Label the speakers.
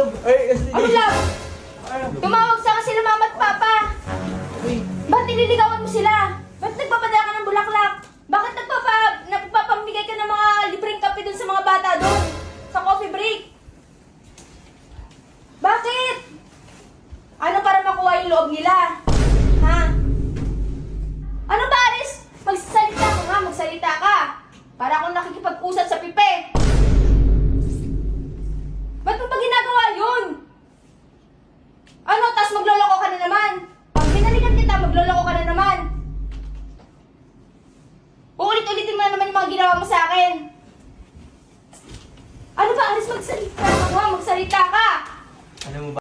Speaker 1: love. Ay, sige.
Speaker 2: Ano love? Tumawag sa sila mama at papa. Ba't nililigawan mo sila? Ba't nagpapadala ka ng bulaklak? Bakit nagpapamigay ka ng mga libreng kape dun sa mga bata doon? Sa coffee break? Bakit? Ano para makuha yung loob nila? Ha? Ano ba, Aris? Magsalita ka nga, magsalita ka. Para akong nakikipag-usap sa pipe. Ba't mo ba ginagawa yun? Ano, tas magloloko ka na naman? Pag binalikan kita, magloloko ka na naman. Uulit-ulitin mo na naman yung mga ginawa mo sa akin. Ano ba, Aris? Magsalita ka nga, magsalita ka.
Speaker 1: Alam mo ba?